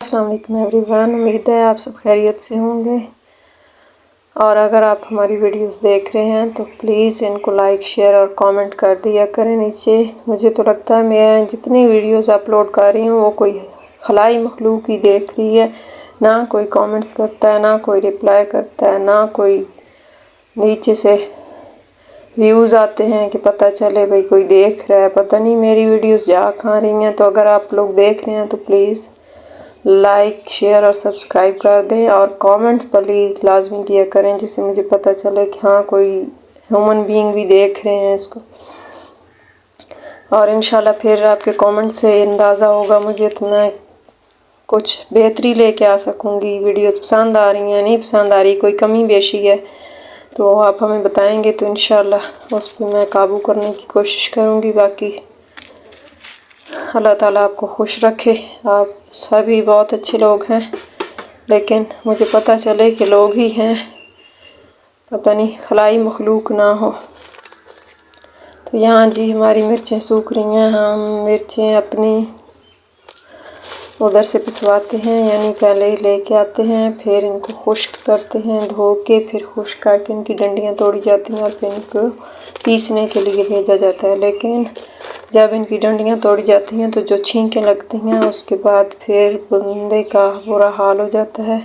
अस्सलाम वालेकुम एवरीवन। उम्मीद है आप सब खैरियत से होंगे और अगर आप हमारी वीडियोस देख रहे हैं तो प्लीज़ इनको लाइक शेयर और कमेंट कर दिया करें नीचे। मुझे तो लगता है मैं जितनी वीडियोस अपलोड कर रही हूँ वो कोई खलाई मखलूक ही देख रही है, ना कोई कमेंट्स करता है, ना कोई रिप्लाई करता है, ना कोई नीचे से व्यूज़ आते हैं कि पता चले भाई कोई देख रहा है। पता नहीं मेरी वीडियोस जा कहाँ रही हैं। तो अगर आप लोग देख रहे हैं तो प्लीज़ लाइक शेयर और सब्सक्राइब कर दें और कमेंट प्लीज़ लाजमी किया करें, जिससे मुझे पता चले कि हाँ कोई ह्यूमन बीइंग भी देख रहे हैं इसको। और इंशाल्लाह फिर आपके कमेंट से अंदाज़ा होगा मुझे, तो मैं कुछ बेहतरी लेके आ सकूँगी। वीडियोस पसंद आ रही हैं, नहीं पसंद आ रही, कोई कमी बेशी है तो आप हमें बताएंगे तो इंशाल्लाह उस पर मैं काबू करने की कोशिश करूँगी। बाकी अल्लाह ताला आपको खुश रखे। आप सभी बहुत अच्छे लोग हैं, लेकिन मुझे पता चले कि लोग ही हैं, पता नहीं खलाई मखलूक ना हो। तो यहाँ जी हमारी मिर्चें सूख रही हैं। हम मिर्चें अपनी उधर से पिसवाते हैं, यानी पहले लेके आते हैं, फिर इनको खुश्क करते हैं, धो के फिर खुश्क करके इनकी डंडियाँ तोड़ी जाती हैं और फिर इनको पीसने के लिए भेजा जाता है। लेकिन जब इनकी डंडियाँ तोड़ी जाती हैं तो जो छींकें लगती हैं उसके बाद फिर बंदे का बुरा हाल हो जाता है।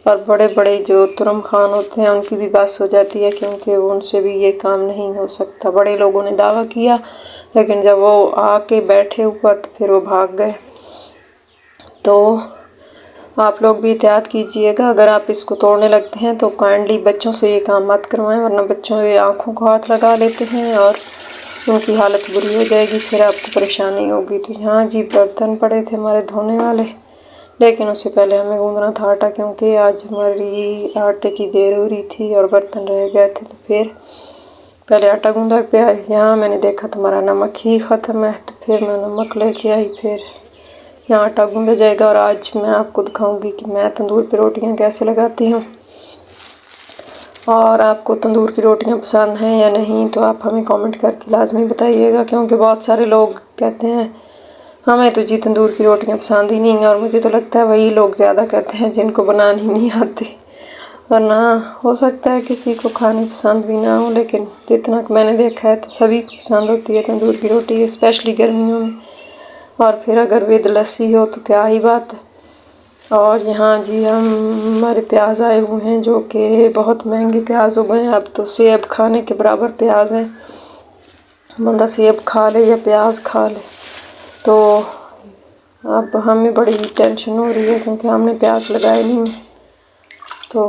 और बड़े बड़े जो तुरम खान होते हैं उनकी भी बस हो जाती है, क्योंकि उनसे भी ये काम नहीं हो सकता। बड़े लोगों ने दावा किया, लेकिन जब वो आके बैठे ऊपर तो फिर वो भाग गए। तो आप लोग भी एहतियात कीजिएगा। अगर आप इसको तोड़ने लगते हैं तो काइंडली बच्चों से ये काम मत करवाएं, वरना बच्चों के आँखों को हाथ लगा लेते हैं और उनकी हालत बुरी हो जाएगी, फिर आपको परेशानी होगी। तो यहाँ जी बर्तन पड़े थे हमारे धोने वाले, लेकिन उससे पहले हमें गूंदना था आटा, क्योंकि आज हमारी आटे की देर हो रही थी और बर्तन रह गए थे। तो फिर पहले आटा गूंदा पे यहाँ मैंने देखा तो हमारा नमक ही ख़त्म है, तो फिर मैं नमक लेके आई। फिर यहाँ आटा गूंदा जाएगा और आज मैं आपको दिखाऊंगी कि मैं तंदूर पे रोटियाँ कैसे लगाती हूँ। और आपको तंदूर की रोटियाँ पसंद हैं या नहीं तो आप हमें कमेंट करके लाजमी बताइएगा, क्योंकि बहुत सारे लोग कहते हैं हमें तो जी तंदूर की रोटियाँ पसंद ही नहीं है। और मुझे तो लगता है वही लोग ज़्यादा कहते हैं जिनको बनानी नहीं आती, वरना हो सकता है किसी को खानी पसंद भी ना हो, लेकिन जितना मैंने देखा है तो सभी को पसंद होती है तंदूर की रोटी, स्पेशली गर्मियों में। और फिर अगर विद लस्सी हो तो क्या ही बात है। और यहाँ जी हमारे प्याज आए हुए हैं, जो कि बहुत महंगे प्याज हो गए हैं। अब तो सेब खाने के बराबर प्याज है, बंदा सेब खा ले या प्याज खा ले। तो अब हमें बड़ी टेंशन हो रही है, क्योंकि हमने प्याज लगाए नहीं है। तो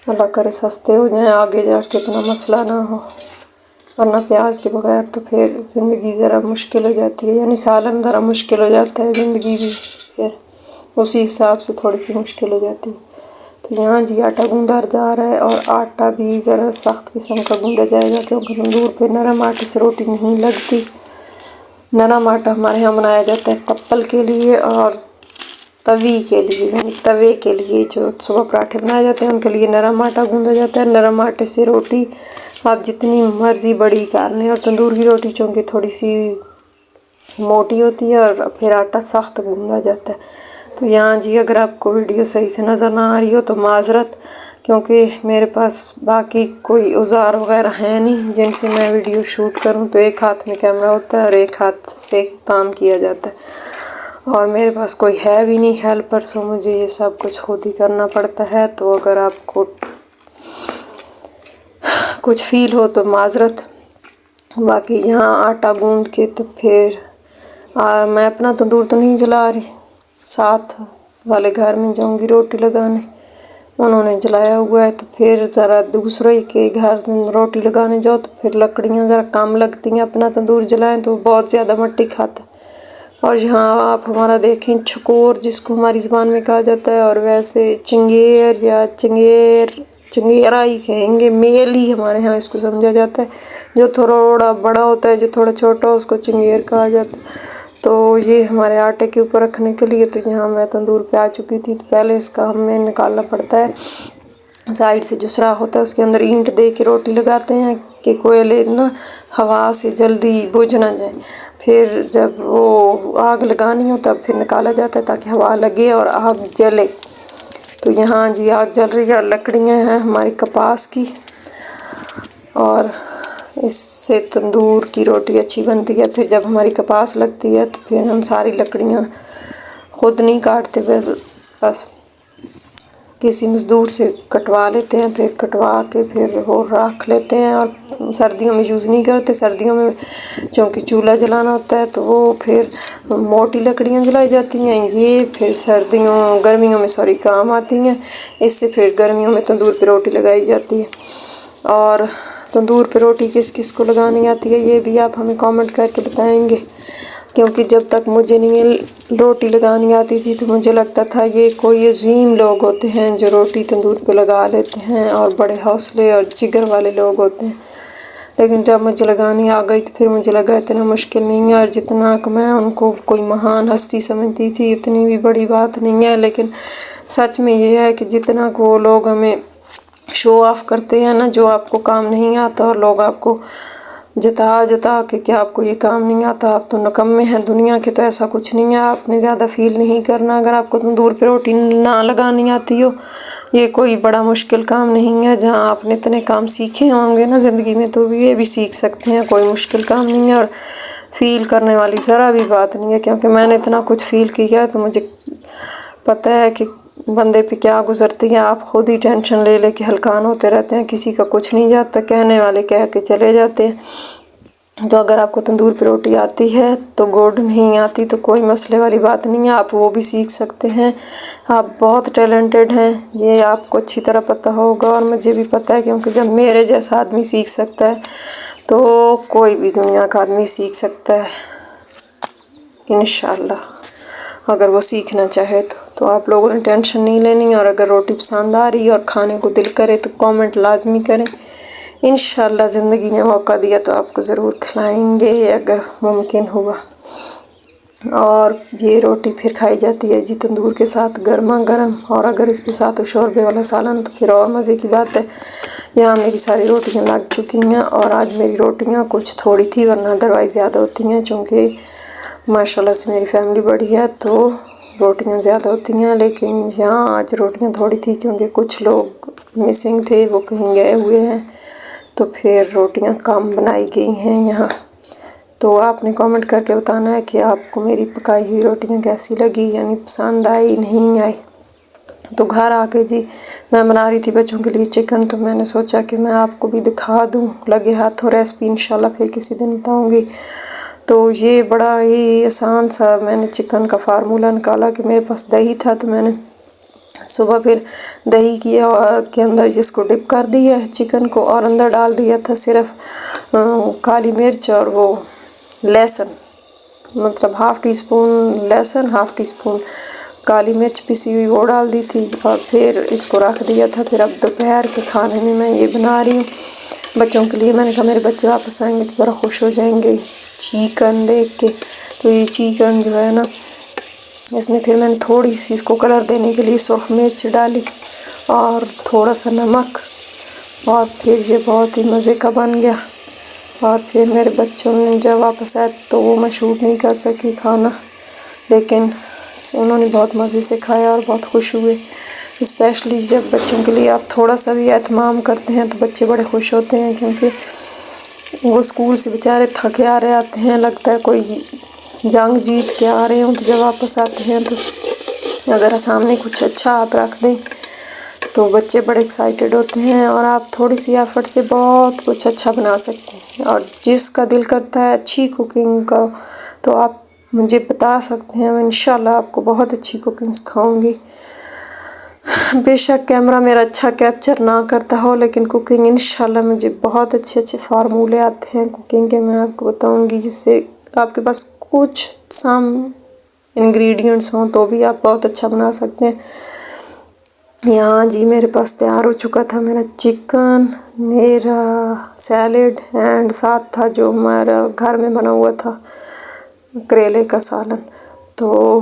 अल्लाह करे सस्ते हो जाएं, आगे जाके इतना मसला ना हो, वरना प्याज के बगैर तो फिर ज़िंदगी ज़रा मुश्किल हो जाती है, यानी सालन ज़रा मुश्किल हो जाता है, ज़िंदगी भी फिर उसी हिसाब से थोड़ी सी मुश्किल हो जाती है। तो यहाँ जी आटा गूंदा जा रहा है और आटा भी ज़रा सख्त किस्म का गूंदा जाएगा, क्योंकि तंदूर पे नरम आटे से रोटी नहीं लगती। नरम आटा हमारे यहाँ बनाया जाता है तप्पल के लिए और तवी के लिए, यानी तवे के लिए। जो सुबह पराठे बनाए जाते हैं उनके लिए नरम आटा गूंदा जाता है। नरम आटे से रोटी आप जितनी मर्ज़ी बड़ी कर लें। और तंदूर की रोटी चूँकि थोड़ी सी मोटी होती है और फिर आटा सख्त गूंदा जाता है। तो यहाँ जी अगर आपको वीडियो सही से नज़र ना आ रही हो तो माज़रत, क्योंकि मेरे पास बाकी कोई औजार वगैरह है नहीं जिनसे मैं वीडियो शूट करूँ। तो एक हाथ में कैमरा होता है और एक हाथ से काम किया जाता है, और मेरे पास कोई है भी नहीं हेल्पर, सो मुझे ये सब कुछ खुद ही करना पड़ता है। तो अगर आपको कुछ फील हो तो माज़रत। बाकी यहाँ आटा गूंद के तो फिर मैं अपना तंदूर तो नहीं जला रही, साथ वाले घर में जाऊंगी रोटी लगाने, उन्होंने जलाया हुआ है। तो फिर ज़रा दूसरे के घर रोटी लगाने जाओ तो फिर लकड़ियाँ ज़रा कम लगती हैं, अपना तंदूर जलाएं तो बहुत ज़्यादा मिट्टी खाता है। और यहाँ आप हमारा देखें छकोर, जिसको हमारी ज़बान में कहा जाता है, और वैसे चिंगेर या चिंगेरा ही कहेंगे, मेल ही हमारे यहाँ इसको समझा जाता है। जो थोड़ा बड़ा होता है, जो थोड़ा छोटा हो उसको चिंगेर कहा जाता है। तो ये हमारे आटे के ऊपर रखने के लिए। तो यहाँ मैं तंदूर पे आ चुकी थी, तो पहले इसका हमें निकालना पड़ता है साइड से जो सुराख होता है उसके अंदर ईंट दे के रोटी लगाते हैं कि कोयले ना हवा से जल्दी बुझ ना जाए। फिर जब वो आग लगानी हो तब फिर निकाला जाता है ताकि हवा लगे और आग जले। तो यहाँ जी आग जल रही है और लकड़ियाँ हैं हमारी कपास की, और इससे तंदूर की रोटी अच्छी बनती है। फिर जब हमारी कपास लगती है तो फिर हम सारी लकड़ियाँ खुद नहीं काटते, बस किसी मज़दूर से कटवा लेते हैं। फिर कटवा के फिर वो रख लेते हैं और सर्दियों में यूज़ नहीं करते। सर्दियों में क्योंकि चूल्हा जलाना होता है तो वो फिर मोटी लकड़ियाँ जलाई जाती हैं। ये फिर गर्मियों में काम आती हैं। इससे फिर गर्मियों में तंदूर पे रोटी लगाई जाती है। और तंदूर पे रोटी किस किस को लगानी आती है ये भी आप हमें कमेंट करके बताएंगे, क्योंकि जब तक मुझे नहीं रोटी लगानी आती थी तो मुझे लगता था ये कोई अजीम लोग होते हैं जो रोटी तंदूर पे लगा लेते हैं और बड़े हौसले और जिगर वाले लोग होते हैं। लेकिन जब मुझे लगानी आ गई तो फिर मुझे लगा इतना मुश्किल नहीं है, और जितना कि मैं उनको कोई महान हस्ती समझती थी इतनी भी बड़ी बात नहीं है। लेकिन सच में ये है कि जितना को वो लोग हमें शो ऑफ करते हैं ना, जो आपको काम नहीं आता और लोग आपको जता के कि आपको ये काम नहीं आता, आप तो निकम्मे हैं दुनिया के, तो ऐसा कुछ नहीं है। आपने ज़्यादा फील नहीं करना अगर आपको तंदूर पे रोटी ना लगानी आती हो। ये कोई बड़ा मुश्किल काम नहीं है। जहाँ आपने इतने काम सीखे होंगे ना ज़िंदगी में तो ये भी सीख सकते हैं, कोई मुश्किल काम नहीं है और फील करने वाली ज़रा भी बात नहीं है। क्योंकि मैंने इतना कुछ फील किया तो मुझे पता है कि बंदे पे क्या गुजरती है। आप खुद ही टेंशन ले के हलकान होते रहते हैं, किसी का कुछ नहीं जाता, कहने वाले कह के चले जाते हैं। तो अगर आपको तंदूर पे रोटी आती है तो गुड, नहीं आती तो कोई मसले वाली बात नहीं है, आप वो भी सीख सकते हैं। आप बहुत टैलेंटेड हैं, ये आपको अच्छी तरह पता होगा और मुझे भी पता है, क्योंकि जब मेरे जैसा आदमी सीख सकता है तो कोई भी दुनिया का आदमी सीख सकता है इंशाल्लाह, अगर वो सीखना चाहे तो आप लोगों ने टेंशन नहीं लेनी। और अगर रोटी पसंद आ रही है और खाने को दिल करे तो कमेंट लाजमी करें। इंशाल्लाह ज़िंदगी ने मौका दिया तो आपको ज़रूर खिलाएंगे अगर मुमकिन हुआ। और ये रोटी फिर खाई जाती है जी तंदूर के साथ गर्मा गर्म, और अगर इसके साथ हो शोरबे वाला सालन तो फिर और मज़े की बात है। यहाँ मेरी सारी रोटियाँ लग चुकी हैं, और आज मेरी रोटियाँ कुछ थोड़ी थी वरना अदरवाइज़ ज़्यादा होती हैं, चूँकि माशाल्लाह से मेरी फैमिली बड़ी है तो रोटियां ज़्यादा होती हैं। लेकिन यहाँ आज रोटियां थोड़ी थी क्योंकि कुछ लोग मिसिंग थे, वो कहीं गए हुए हैं, तो फिर रोटियां कम बनाई गई हैं यहाँ। तो आपने कमेंट करके बताना है कि आपको मेरी पकाई हुई रोटियां कैसी लगी, यानी पसंद आई नहीं आई। तो घर आके जी मैं बना रही थी बच्चों के लिए चिकन, तो मैंने सोचा कि मैं आपको भी दिखा दूँ लगे हाथों रेसिपी, इंशाल्लाह फिर किसी दिन बताऊँगी। तो ये बड़ा ही आसान सा मैंने चिकन का फार्मूला निकाला कि मेरे पास दही था, तो मैंने सुबह फिर दही के अंदर जिसको डिप कर दिया है चिकन को, और अंदर डाल दिया था सिर्फ काली मिर्च और वो लहसुन, मतलब हाफ़ टी स्पून लहसुन, हाफ़ टी स्पून काली मिर्च पिसी हुई वो डाल दी थी, और फिर इसको रख दिया था। फिर अब दोपहर के खाने में मैं ये बना रही हूँ बच्चों के लिए। मैंने कहा मेरे बच्चे वापस आएंगे तो ज़रा खुश हो जाएंगे चिकन देख के। तो ये चिकन जो है ना, इसमें फिर मैंने थोड़ी सी इसको कलर देने के लिए सुर्ख मिर्च डाली और थोड़ा सा नमक, और फिर ये बहुत ही मज़े का बन गया। और फिर मेरे बच्चों ने जब वापस आए तो वो मैं शूट नहीं कर सकी खाना, लेकिन उन्होंने बहुत मज़े से खाया और बहुत खुश हुए। स्पेशली जब बच्चों के लिए आप थोड़ा सा भी एहतमाम करते हैं तो बच्चे बड़े खुश होते हैं, क्योंकि वो स्कूल से बेचारे थके आ रहे आते हैं, लगता है कोई जंग जीत के आ रहे हों। तो जब वापस आते हैं तो अगर सामने कुछ अच्छा आप रख दें तो बच्चे बड़े एक्साइटेड होते हैं, और आप थोड़ी सी एफ़र्ट से बहुत कुछ अच्छा बना सकते हैं। और जिसका दिल करता है अच्छी कुकिंग का तो आप मुझे बता सकते हैं, मैं इंशाल्लाह आपको बहुत अच्छी कुकिंग सिखाऊंगी। बेशक कैमरा मेरा अच्छा कैप्चर ना करता हो, लेकिन कुकिंग इंशाल्लाह मुझे बहुत अच्छे फार्मूले आते हैं कुकिंग के, मैं आपको बताऊंगी, जिससे आपके पास कुछ सम इंग्रेडिएंट्स हों तो भी आप बहुत अच्छा बना सकते हैं। यहाँ जी मेरे पास तैयार हो चुका था मेरा चिकन, मेरा सैलेड, एंड साथ था जो हमारा घर में बना हुआ था करेले का सालन। तो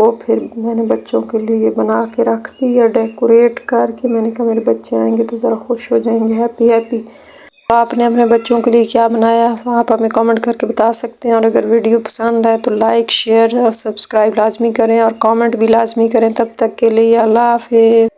को फिर मैंने बच्चों के लिए बना के रख दी और डेकोरेट करके मैंने कहा मेरे बच्चे आएंगे तो ज़रा खुश हो जाएंगे, हैप्पी हैप्पी। तो आपने अपने बच्चों के लिए क्या बनाया आप हमें कमेंट करके बता सकते हैं। और अगर वीडियो पसंद आए तो लाइक शेयर और सब्सक्राइब लाजमी करें और कमेंट भी लाजमी करें। तब तक के लिए अल्लाह हाफिज़।